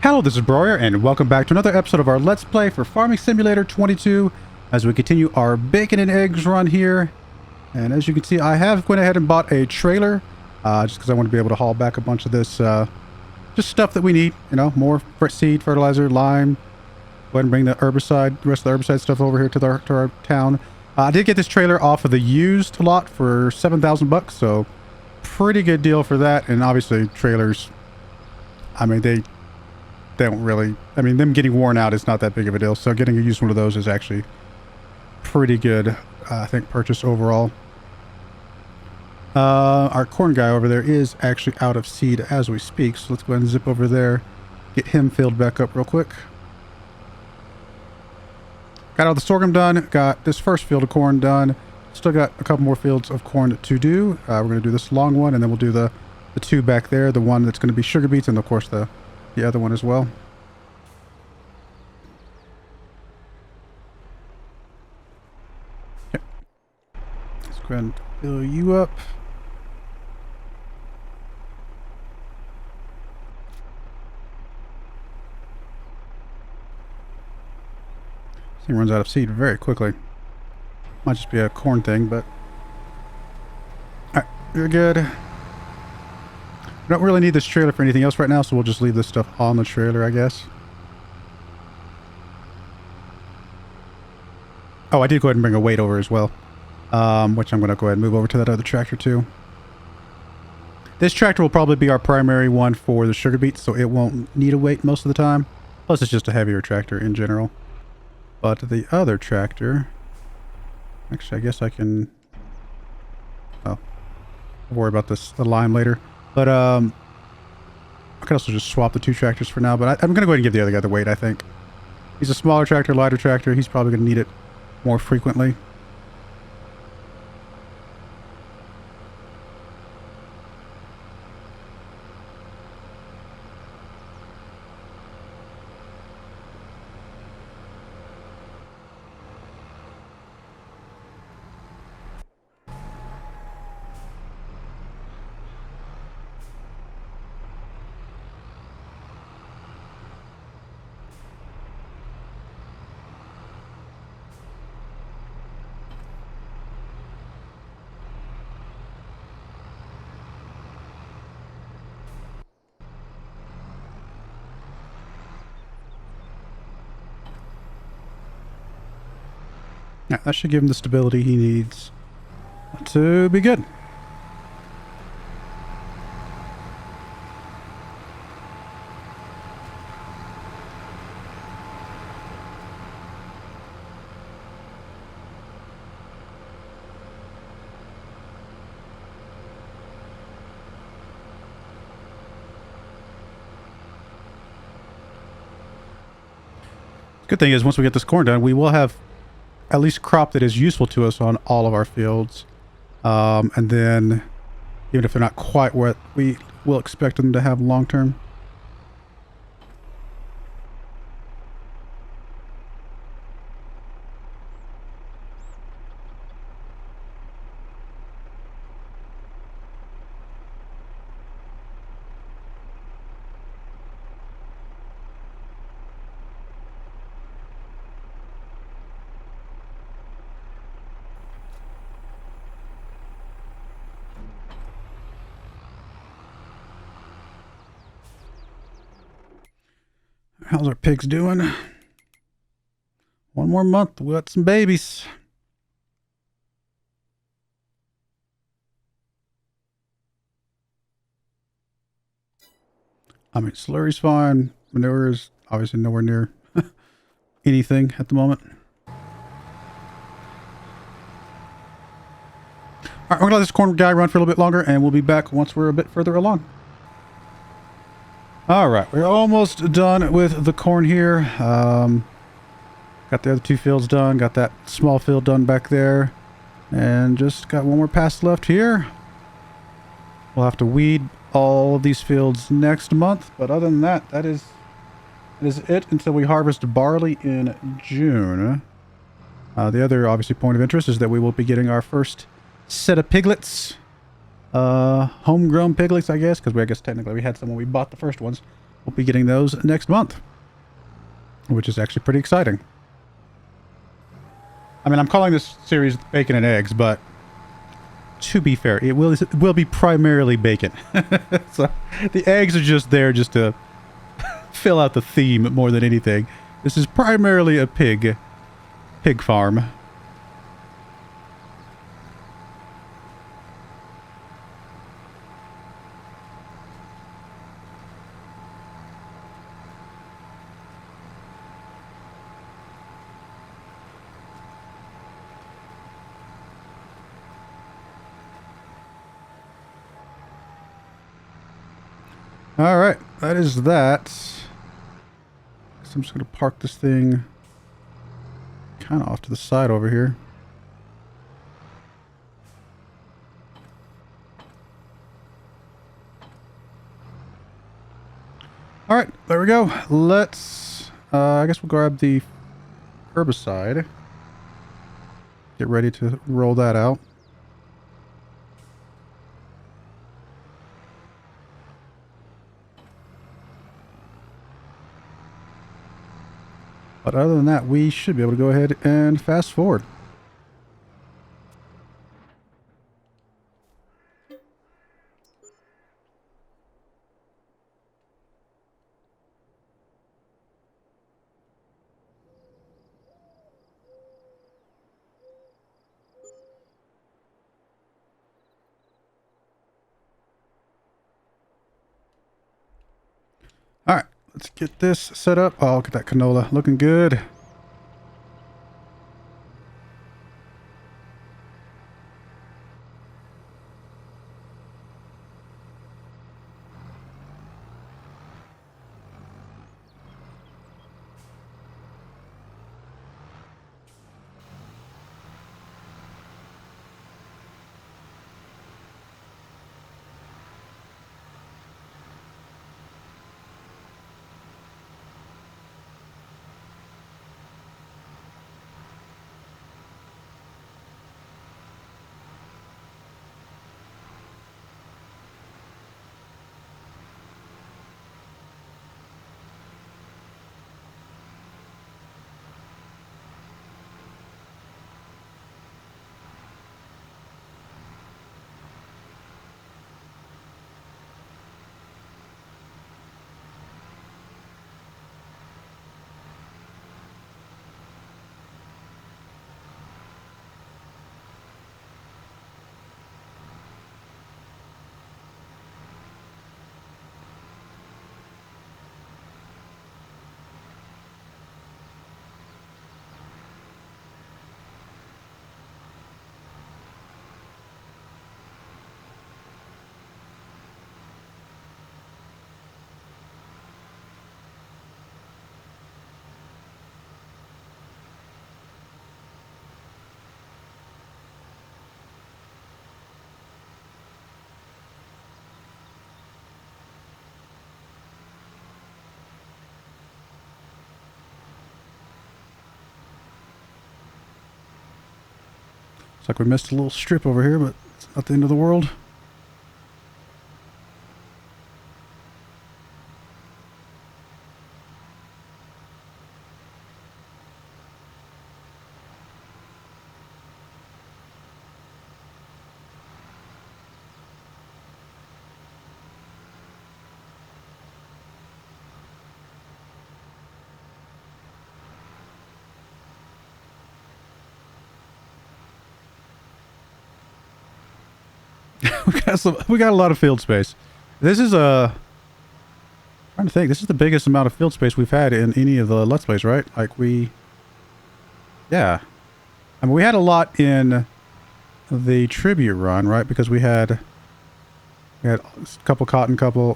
Hello, this is Broyar, and welcome back to another episode of our Let's Play for Farming Simulator 22 as we continue our bacon and eggs run here. And as you can see, I have went ahead and bought a trailer just because I want to be able to haul back a bunch of this just stuff that we need, you know, more seed, fertilizer, lime. Go ahead and bring the herbicide, the rest of the herbicide stuff over here to our town. I did get this trailer off of the used lot for 7,000 bucks, so pretty good deal for that. And obviously trailers, I mean, they don't really, I mean, them getting worn out is not that big of a deal, so getting a used one of those is actually pretty good, I think, purchase overall. Our corn guy over there is actually out of seed as we speak, so let's go ahead and zip over there, get him filled back up real quick. Got all the sorghum done, got this first field of corn done, still got a couple more fields of corn to do. We're going to do this long one, and then we'll do the two back there, the one that's going to be sugar beets, and of course the other one as well. Okay. Let's go ahead and fill you up. This thing runs out of seed very quickly. Might just be a corn thing, but alright, you're good. We don't really need this trailer for anything else right now, so we'll just leave this stuff on the trailer, I guess. Oh, I did go ahead and bring a weight over as well, which I'm going to go ahead and move over to that other tractor too. This tractor will probably be our primary one for the sugar beets, so it won't need a weight most of the time. Plus, it's just a heavier tractor in general. But the other tractor, actually, I guess I can, oh, I'll worry about the lime later. But I could also just swap the two tractors for now, but I'm going to go ahead and give the other guy the weight, I think. He's a smaller tractor, lighter tractor. He's probably going to need it more frequently. Yeah, that should give him the stability he needs to be good. Good thing is, once we get this corn done, we will have at least crop that is useful to us on all of our fields. And then, even if they're not quite what we will expect them to have long term. How's our pigs doing? One more month, we'll get some babies. I mean, slurry's fine. Manure is obviously nowhere near anything at the moment. Alright, we're gonna let this corn guy run for a little bit longer, and we'll be back once we're a bit further along. Alright, we're almost done with the corn here. Got the other two fields done, got that small field done back there, and just got one more pass left here. We'll have to weed all of these fields next month, but other than that, that is it until we harvest barley in June. The other, obviously, point of interest is that we will be getting our first set of piglets. Homegrown piglets, I guess, because I guess technically we had some when we bought the first ones. we'll be getting those next month, which is actually pretty exciting. I mean, I'm calling this series Bacon and Eggs, but to be fair, it will be primarily bacon. So the eggs are just there just to fill out the theme more than anything. This is primarily a pig farm. All right, that is that. So I'm just going to park this thing kind of off to the side over here. All right, there we go. Let's, I guess we'll grab the herbicide. Get ready to roll that out. But other than that, we should be able to go ahead and fast forward. All right, let's get this set up. Oh, look at that canola looking good. Looks like we missed a little strip over here, but it's not the end of the world. We got a lot of field space. This is trying to think. This is the biggest amount of field space we've had in any of the Let's Plays, right? Like yeah. I mean, we had a lot in the tribute run, right? Because we had a couple cotton, couple.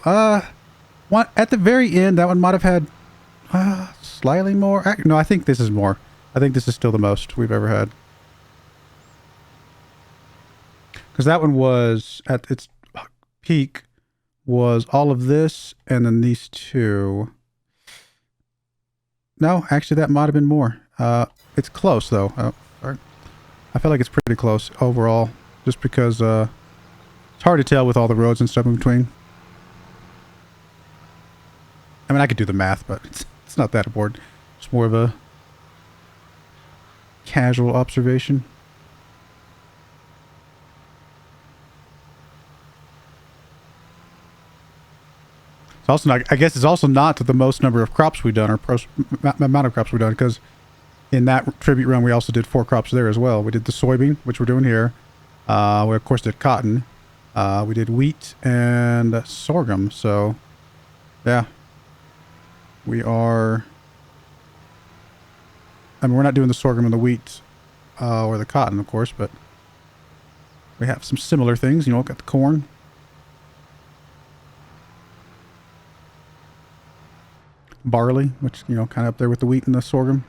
One at the very end. That one might have had slightly more. No, I think this is more. I think this is still the most we've ever had. Because that one was, at its peak, was all of this, and then these two. No, actually, that might have been more. It's close, though. Oh, sorry. I feel like it's pretty close overall, just because it's hard to tell with all the roads and stuff in between. I mean, I could do the math, but it's not that important. It's more of a casual observation. It's also not, I guess it's also not the most number of crops we've done, or amount of crops we've done, because in that tribute run we also did 4 crops there as well. We did the soybean, which we're doing here. We of course did cotton. We did wheat and sorghum. So yeah, we are. I mean, we're not doing the sorghum and the wheat or the cotton, of course, but we have some similar things. You know, got the corn. Barley, which, you know, kind of up there with the wheat and the sorghum.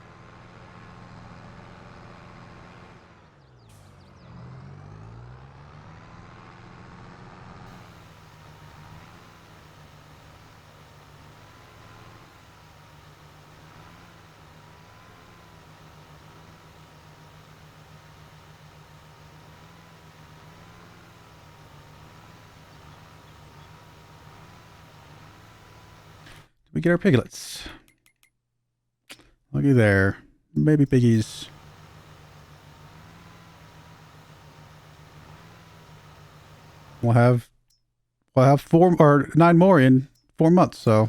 We get our piglets. Looky there. Baby piggies. We'll have 4 or 9 more in 4 months, so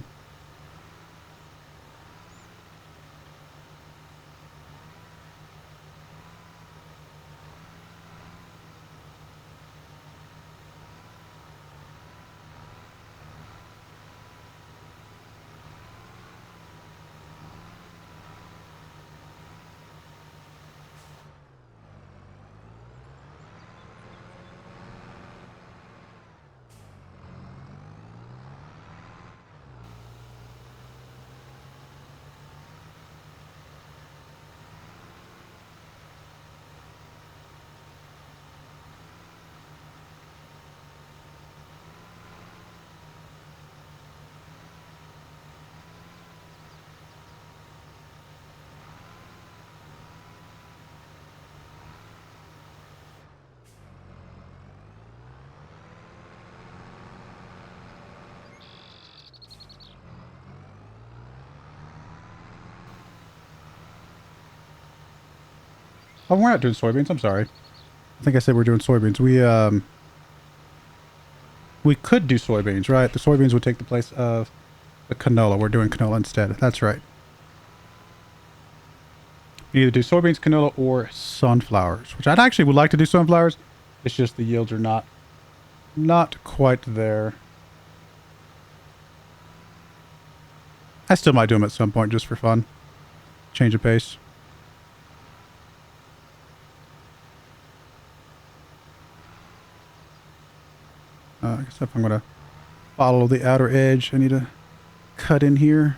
oh, we're not doing soybeans. I'm sorry. I think I said we're doing soybeans. We could do soybeans, right? The soybeans would take the place of the canola. We're doing canola instead. That's right. You either do soybeans, canola, or sunflowers, which I'd actually would like to do sunflowers. It's just the yields are not quite there. I still might do them at some point just for fun. Change of pace. I guess if I'm going to follow the outer edge, I need to cut in here.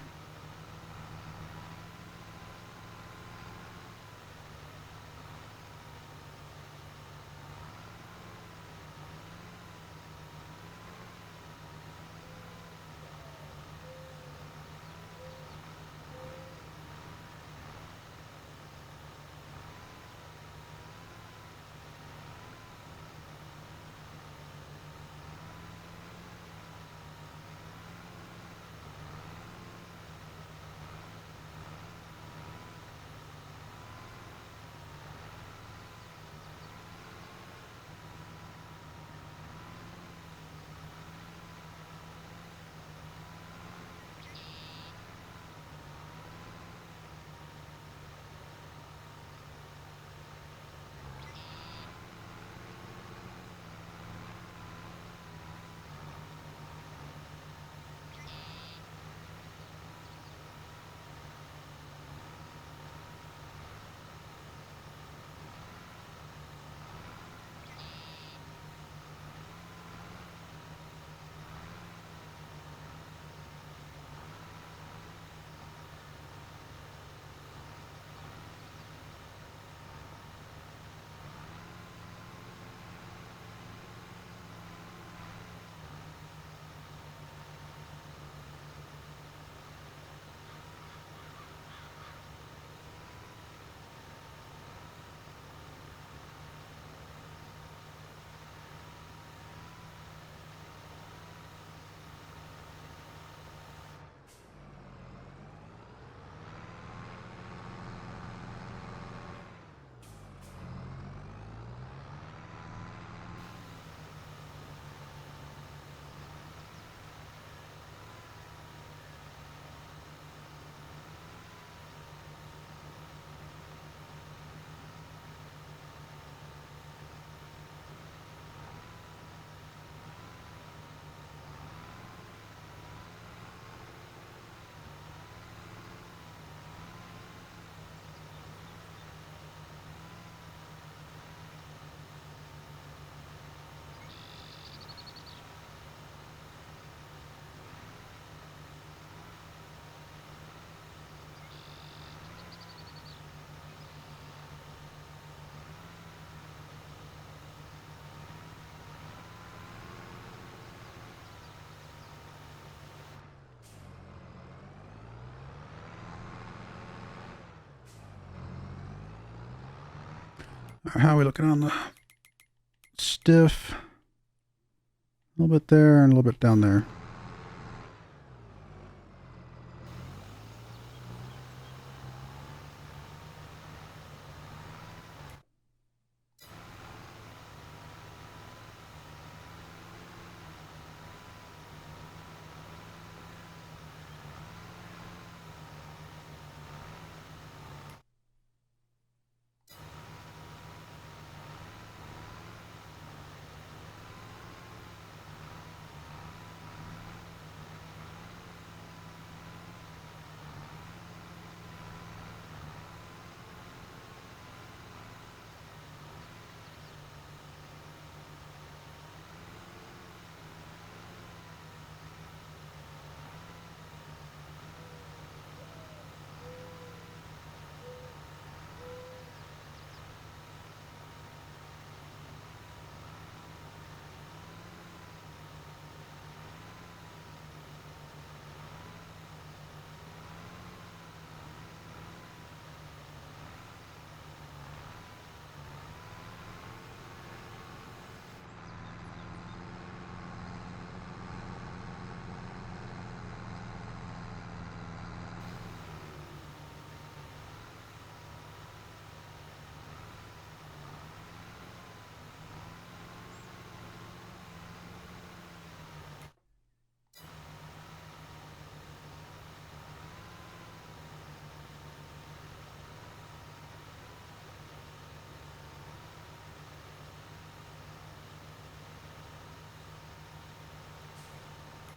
How are we looking on the stiff? A little bit there and a little bit down there.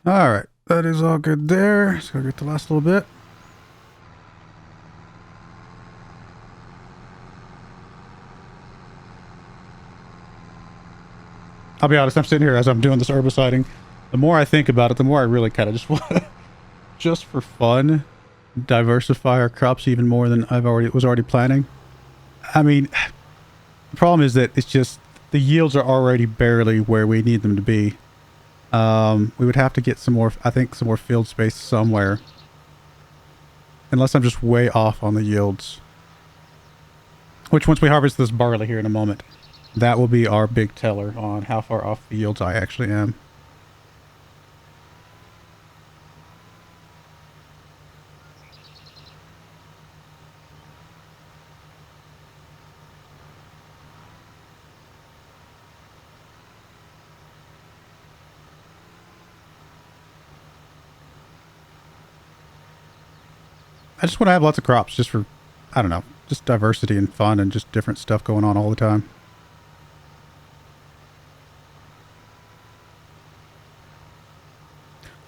All right, that is all good there. Let's go get the last little bit. I'll be honest, I'm sitting here as I'm doing this herbiciding. The more I think about it, the more I really kind of just want to, just for fun, diversify our crops even more than was already planning. I mean, the problem is that it's just the yields are already barely where we need them to be. We would have to get some more, I think, some more field space somewhere. Unless I'm just way off on the yields. Which, once we harvest this barley here in a moment, that will be our big teller on how far off the yields I actually am. I just want to have lots of crops just for, I don't know, just diversity and fun and just different stuff going on all the time.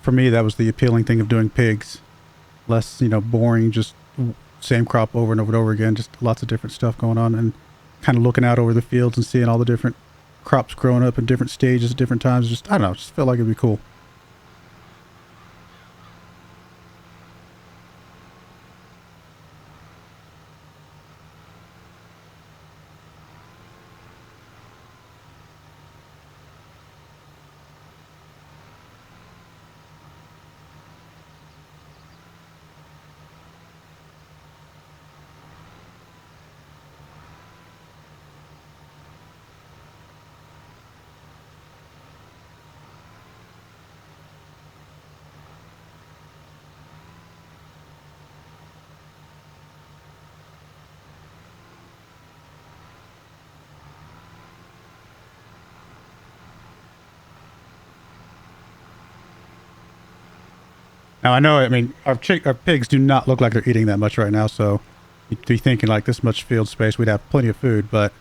For me, that was the appealing thing of doing pigs. Less, you know, boring, just same crop over and over and over again. Just lots of different stuff going on and kind of looking out over the fields and seeing all the different crops growing up in different stages at different times. Just, I don't know, just felt like it'd be cool. Now I know, I mean, our pigs do not look like they're eating that much right now, so you'd be thinking like this much field space, we'd have plenty of food, but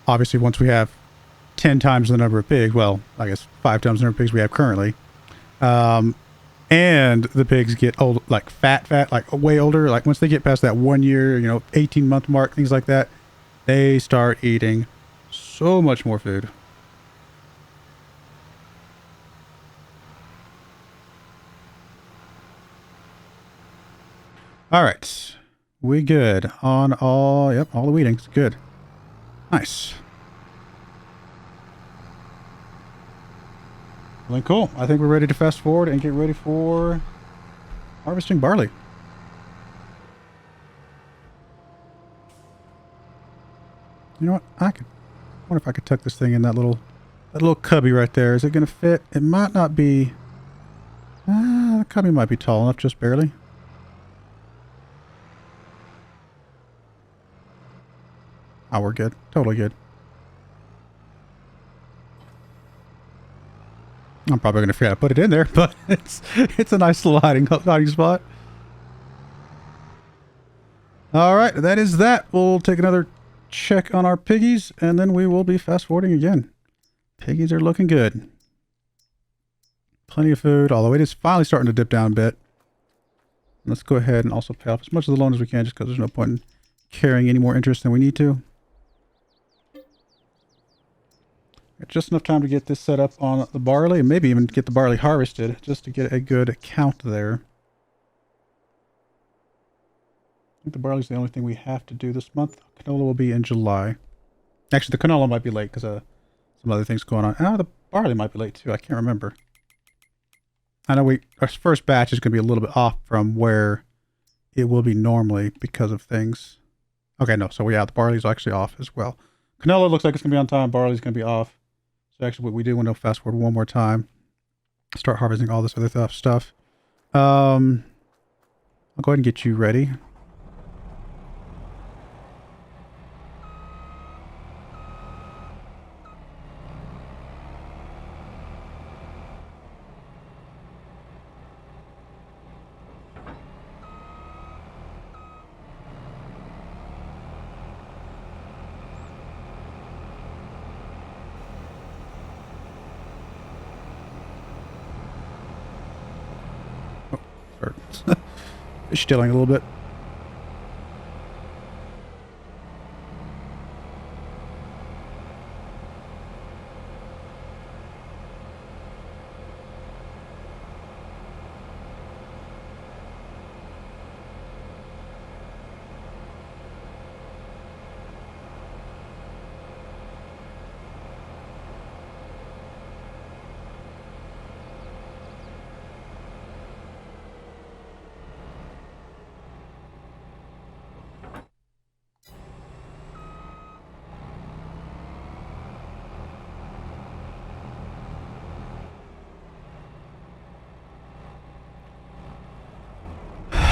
obviously once we have 10 times the number of pigs, well, I guess 5 times the number of pigs we have currently, and the pigs get old, like fat, like way older, like once they get past that 1 year, you know, 18-month mark, things like that, they start eating so much more food. All right, we good on all, yep, all the weedings, good. Nice. Well, cool. I think we're ready to fast forward and get ready for harvesting barley. You know what? I wonder if I could tuck this thing in that little cubby right there. Is it going to fit? It might not be. The cubby might be tall enough, just barely. Oh, we're good. Totally good. I'm probably going to forget to put it in there, but it's a nice little hiding spot. All right, that is that. We'll take another check on our piggies, and then we will be fast forwarding again. Piggies are looking good. Plenty of food, although it is finally starting to dip down a bit. Let's go ahead and also pay off as much of the loan as we can, just because there's no point in carrying any more interest than we need to. Got just enough time to get this set up on the barley, and maybe even get the barley harvested, just to get a good count there. I think the barley's the only thing we have to do this month. Canola will be in July. Actually, the canola might be late because some other things going on. Oh, the barley might be late too. I can't remember. I know our first batch is going to be a little bit off from where it will be normally because of things. Okay, no. So yeah, the barley's actually off as well. Canola looks like it's going to be on time. Barley's going to be off. So actually what we do, want to fast forward one more time. Start harvesting all this other stuff. I'll go ahead and get you ready. Stilling a little bit.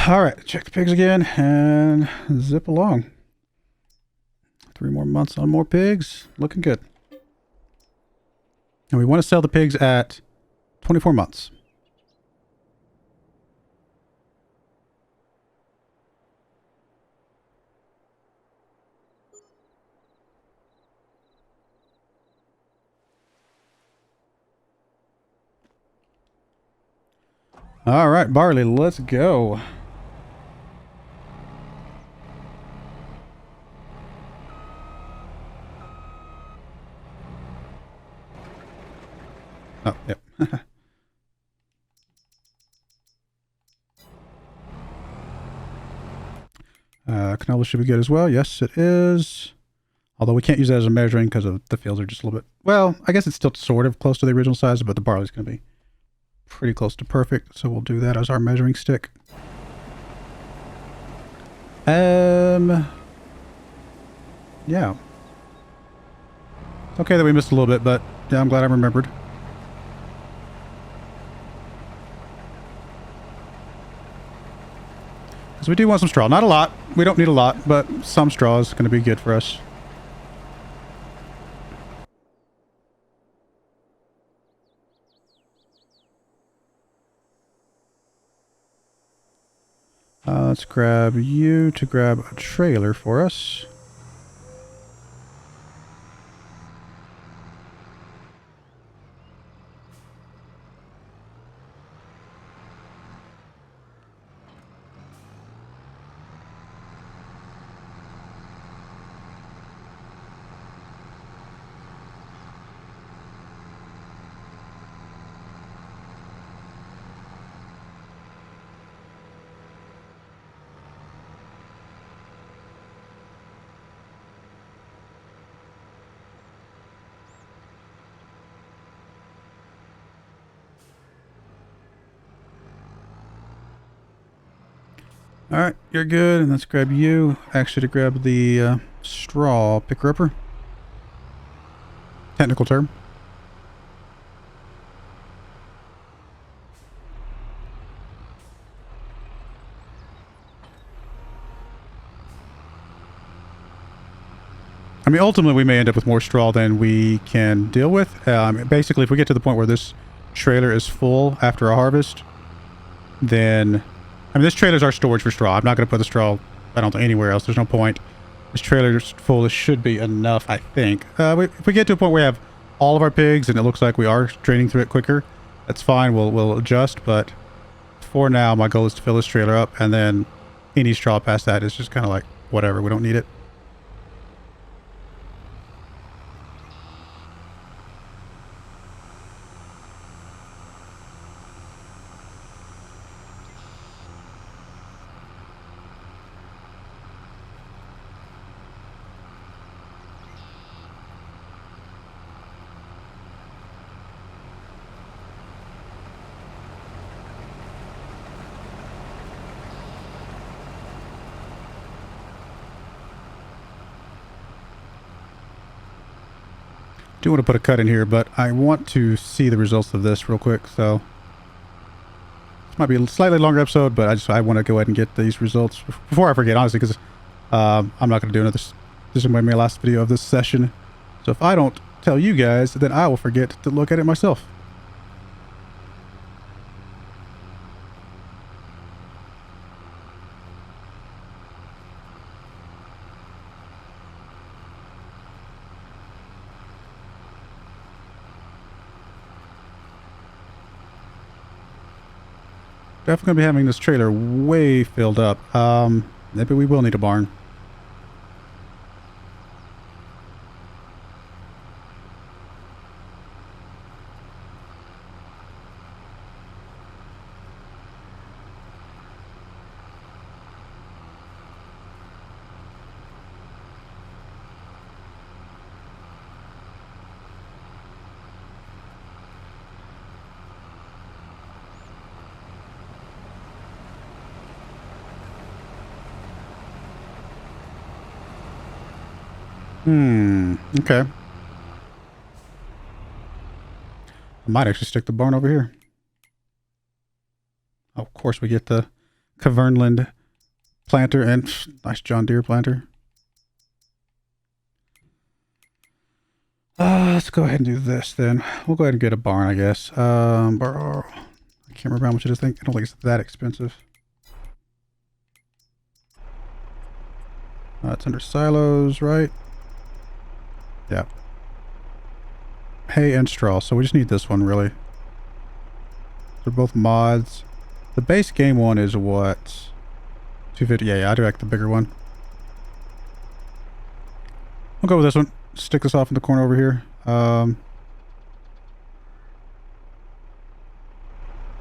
All right, check the pigs again and zip along. 3 more months on more pigs. Looking good. And we want to sell the pigs at 24 months. All right, barley, let's go. Oh, yep. Canola should be good as well. Yes, it is. Although we can't use that as a measuring because the fields are just a little bit... Well, I guess it's still sort of close to the original size, but the barley's going to be pretty close to perfect. So we'll do that as our measuring stick. Yeah. It's okay that we missed a little bit, but yeah, I'm glad I remembered. Because we do want some straw. Not a lot. We don't need a lot, but some straw is going to be good for us. Let's grab you to grab a trailer for us. All right, you're good. And let's grab you. Actually, to grab the straw picker upper. Technical term. I mean, ultimately, we may end up with more straw than we can deal with. Basically, if we get to the point where this trailer is full after a harvest, then... I mean, this trailer's our storage for straw. I'm not going to put the straw, I don't think, anywhere else. There's no point. This trailer's full. This should be enough, I think. If we get to a point where we have all of our pigs and it looks like we are draining through it quicker, that's fine. We'll adjust. But for now, my goal is to fill this trailer up. And then any straw past that is just kind of like, whatever. We don't need it. Do want to put a cut in here, but I want to see the results of this real quick. So this might be a slightly longer episode, but I want to go ahead and get these results before I forget, honestly, because I'm not going to do another. This is my last video of this session. So if I don't tell you guys, then I will forget to look at it myself. Definitely going to be having this trailer way filled up. Maybe we will need a barn. Okay. I might actually stick the barn over here. Oh, of course, we get the Cavernland planter and nice John Deere planter. Let's go ahead and do this then. We'll go ahead and get a barn, I guess. I can't remember how much it is. I don't think it's that expensive. It's under silos, right? Yeah. Hay and straw. So we just need this one, really. They're both mods. The base game one is what? 250. Yeah, I do like the bigger one. We'll go with this one. Stick this off in the corner over here.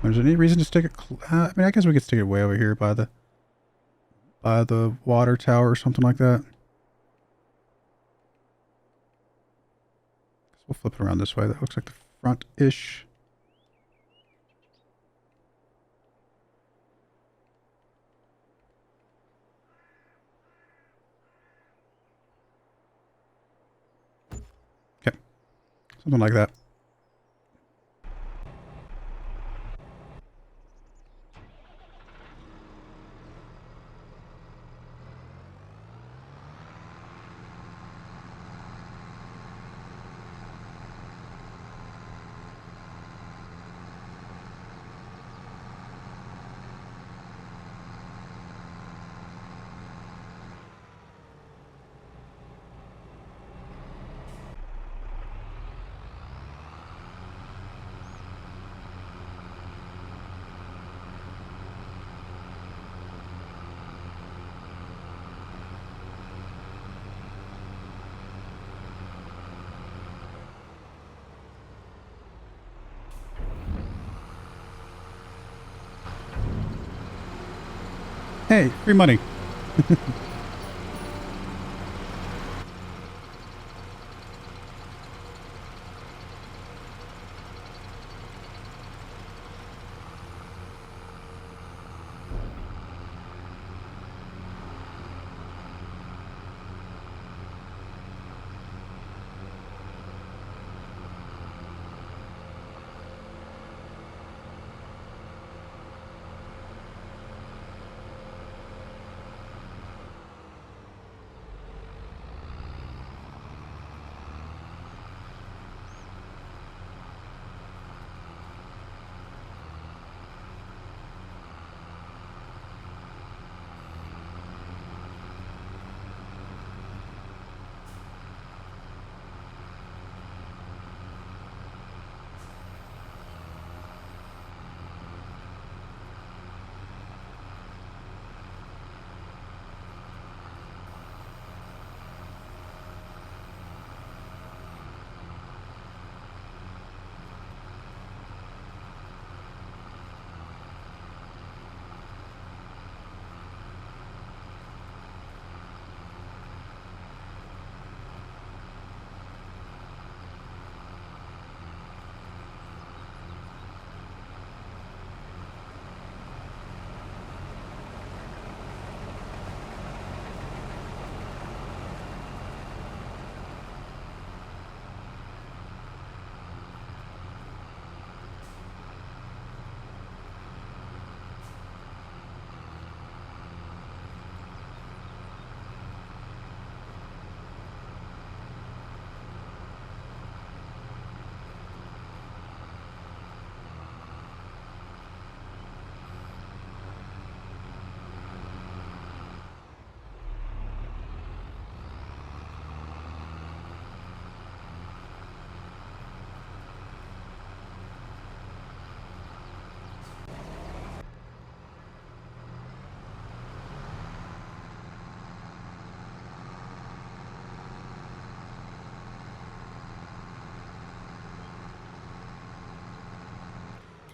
There's any reason to stick it? I mean, I guess we could stick it way over here by the water tower or something like that. We'll flip it around this way. That looks like the front-ish. Okay. Something like that. Hey, free money.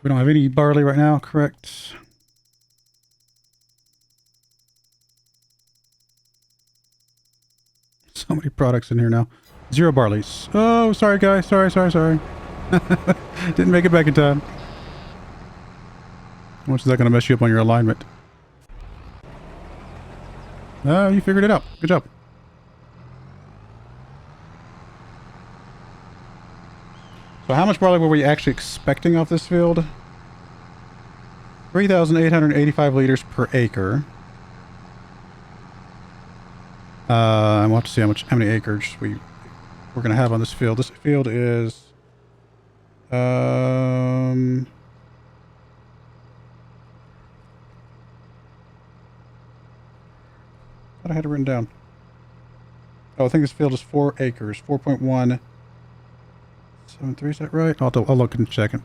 We don't have any barley right now, correct? So many products in here now. 0 barleys. Oh, sorry, guys. Sorry. Didn't make it back in time. How much is that going to mess you up on your alignment? Oh, you figured it out. Good job. So how much barley were we actually expecting off this field? 3,885 liters per acre. And we'll have to see how many acres we're going to have on this field. This field is... I thought I had it written down. Oh, I think this field is 4 acres. 4.173, is that right? I'll look in a second.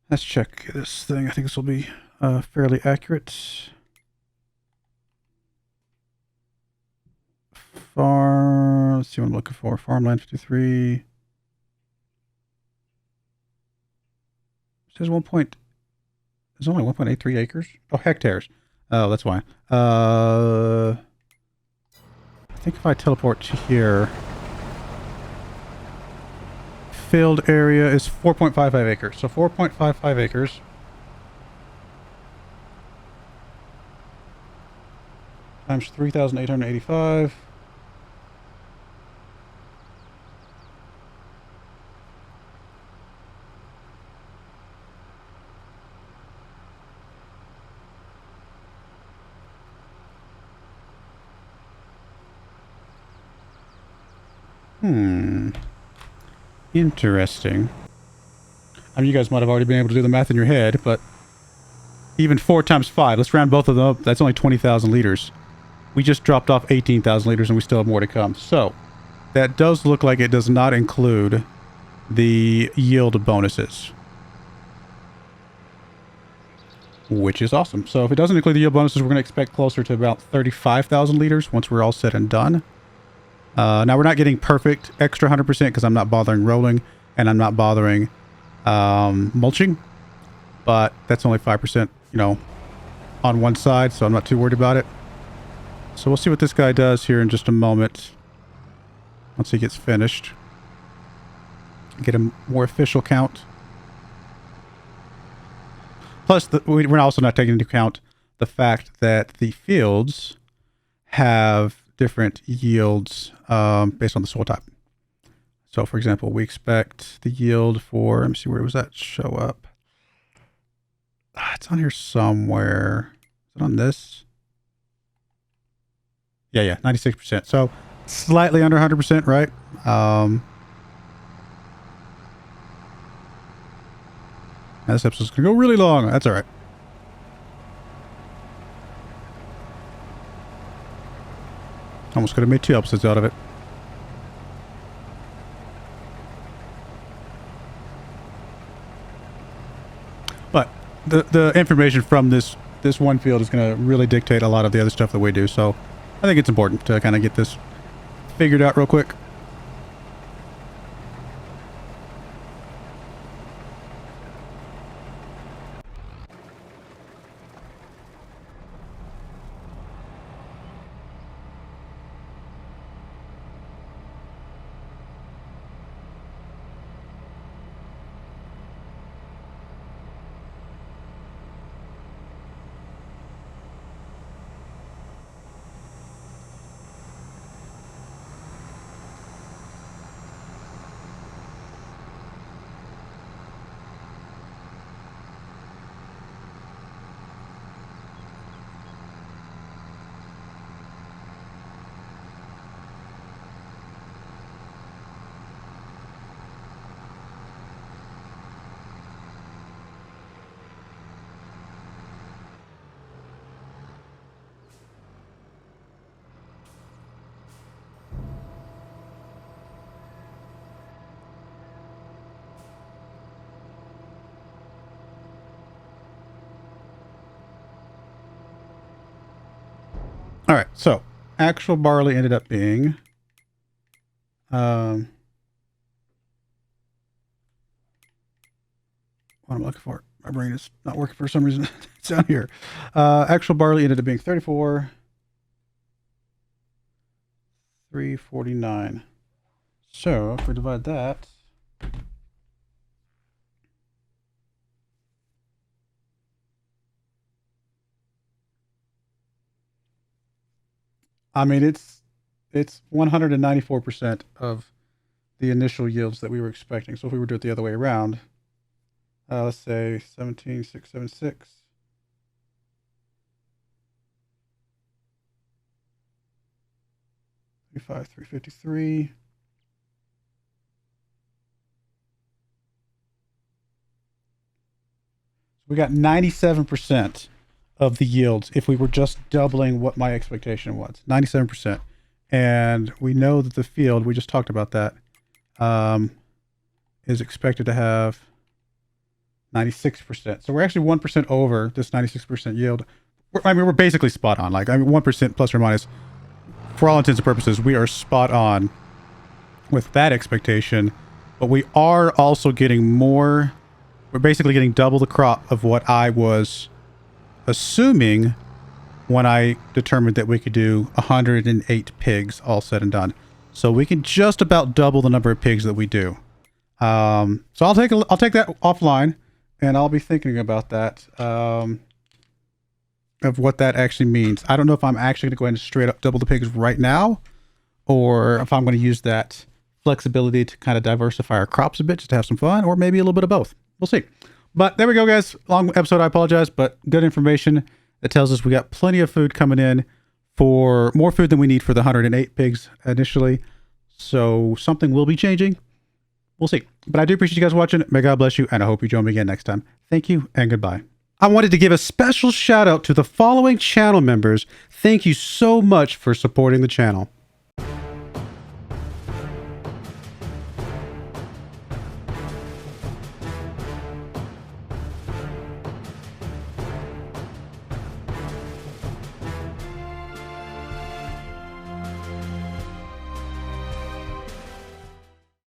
Let's check this thing. I think this will be fairly accurate. Let's see what I'm looking for. Farmland 53. It says there's only 1.83 acres. Oh, hectares. Oh, that's why. I think if I teleport to here, field area is 4.55 acres. So 4.55 acres. Times 3,885. Interesting. I mean, you guys might have already been able to do the math in your head, but even 4 times 5, let's round both of them up. That's only 20,000 liters. We just dropped off 18,000 liters and we still have more to come. So that does look like it does not include the yield bonuses, which is awesome. So if it doesn't include the yield bonuses, we're going to expect closer to about 35,000 liters once we're all said and done. Now we're not getting perfect extra 100% because I'm not bothering rolling and I'm not bothering mulching, but that's only 5%, you know, on one side, so I'm not too worried about it. So we'll see what this guy does here in just a moment once he gets finished. Get a more official count. Plus, we're also not taking into account the fact that the fields have different yields based on the soil type. So, for example, we expect the yield for, let me see, where was that show up? It's on here somewhere. Is it on this? Yeah, 96%. So, slightly under 100%, right? This episode's going to go really long. That's all right. Almost could have made 2 episodes out of it. But the information from this one field is going to really dictate a lot of the other stuff that we do. So I think it's important to kind of get this figured out real quick. All right, so actual barley ended up being what I'm looking for. My brain is not working for some reason. It's down here. Actual barley ended up being 34, 349. So if we divide that, I mean, it's 194% of the initial yields that we were expecting. So if we were to do it the other way around, let's say 17,676. 353. We got 97% of the yields if we were just doubling what my expectation was. 97%. And we know that the field, we just talked about that, is expected to have 96%. So we're actually 1% over this 96% yield. We're basically spot on. Like, 1% plus or minus. For all intents and purposes, we are spot on with that expectation. But we are also getting more. We're basically getting double the crop of what I was assuming when I determined that we could do 108 pigs all said and done. So we can just about double the number of pigs that we do. So I'll take that offline, and I'll be thinking about that, of what that actually means. I don't know if I'm actually going to go ahead and straight up double the pigs right now, or if I'm going to use that flexibility to kind of diversify our crops a bit just to have some fun, or maybe a little bit of both. We'll see. But there we go, guys. Long episode, I apologize, but good information that tells us we got plenty of food coming in, for more food than we need for the 108 pigs initially. So something will be changing. We'll see. But I do appreciate you guys watching. May God bless you, and I hope you join me again next time. Thank you, and goodbye. I wanted to give a special shout out to the following channel members. Thank you so much for supporting the channel.